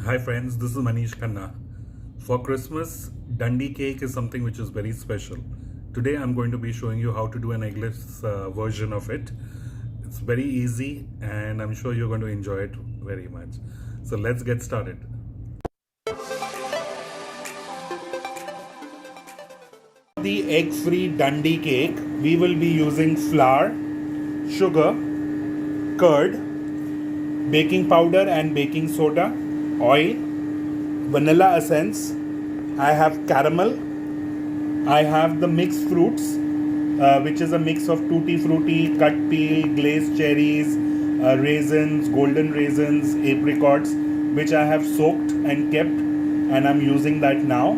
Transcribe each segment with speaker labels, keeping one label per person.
Speaker 1: Hi friends, this is Manish Khanna. For Christmas, Dundee cake is something which is very special. Today I'm going to be showing you how to do an eggless version of it. It's very easy and I'm sure you're going to enjoy it very much. So let's get started. The egg-free Dundee cake, we will be using flour, sugar, curd, baking powder and baking soda, oil, vanilla essence. I have caramel. I have the mixed fruits, which is a mix of tutti frutti, cut peel, glazed cherries, raisins, golden raisins, apricots, which I have soaked and kept, and I'm using that now.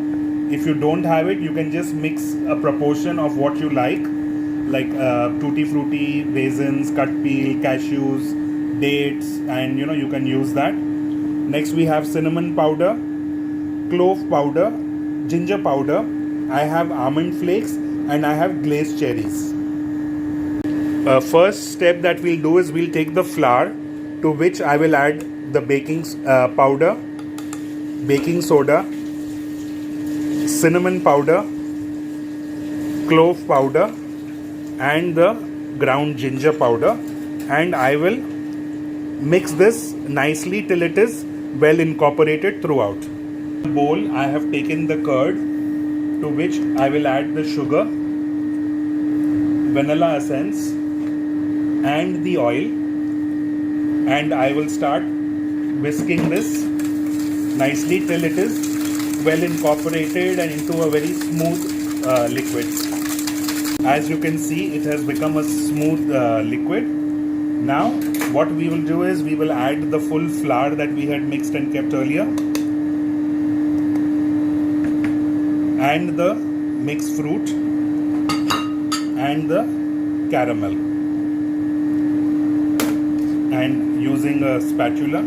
Speaker 1: If you don't have it, you can just mix a proportion of what you like tutti frutti, raisins, cut peel, cashews, dates, and you can use that. Next we have cinnamon powder, clove powder, ginger powder. I have almond flakes and I have glazed cherries. First step that we'll do is we'll take the flour, to which I will add the baking powder, baking soda, cinnamon powder, clove powder, and the ground ginger powder, and I will mix this nicely till it is well incorporated throughout. In the bowl, I have taken the curd, to which I will add the sugar, vanilla essence, and the oil, and I will start whisking this nicely till it is well incorporated and into a very smooth liquid. As you can see, it has become a smooth liquid. Now what we will do is we will add the full flour that we had mixed and kept earlier, and the mixed fruit and the caramel, and using a spatula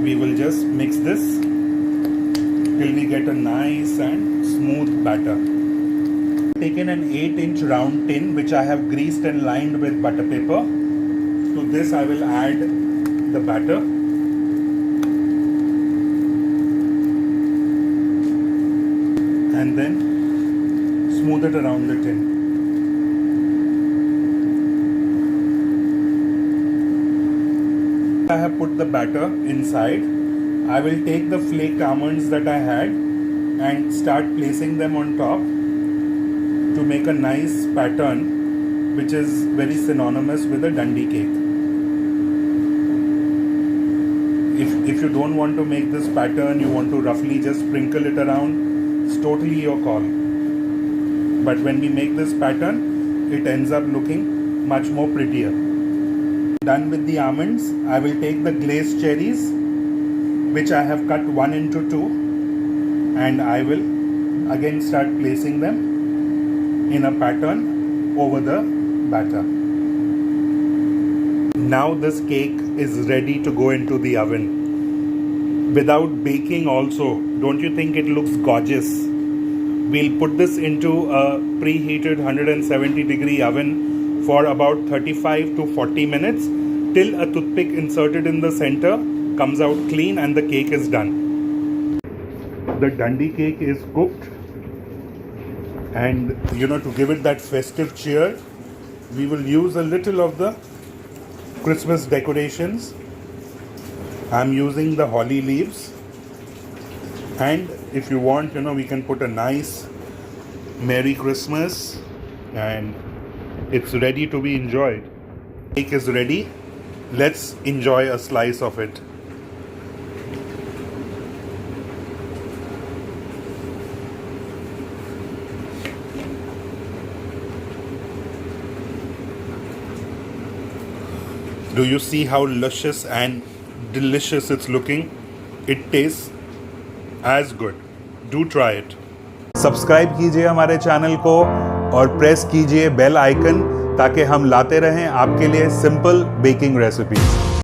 Speaker 1: we will just mix this till we get a nice and smooth batter. Taken an 8-inch round tin which I have greased and lined with butter paper. To this I will add the batter, and then smooth it around the tin. I have put the batter inside. I will take the flaked almonds that I had and start placing them on top to make a nice pattern which is very synonymous with a Dundee cake. If you don't want to make this pattern, you want to roughly just sprinkle it around, it's totally your call. But when we make this pattern, it ends up looking much more prettier. Done with the almonds, I will take the glazed cherries, which I have cut 1 into 2, and I will again start placing them in a pattern over the batter. Now this cake is ready to go into the oven. Without baking also, don't you think it looks gorgeous? We'll put this into a preheated 170-degree oven for about 35 to 40 minutes till a toothpick inserted in the center comes out clean and the cake is done. The Dundee cake is cooked, and to give it that festive cheer, we will use a little of the Christmas decorations. I'm using the holly leaves, and if you want, we can put a nice Merry Christmas, and it's ready to be enjoyed. Cake is ready. Let's enjoy a slice of it. Do you see how luscious and delicious it's looking? It tastes as good. Do try it. Subscribe कीजिए हमारे channel को और press कीजिए bell icon, ताकि हम लाते रहें आपके लिए सिंपल बेकिंग रेसिपीज।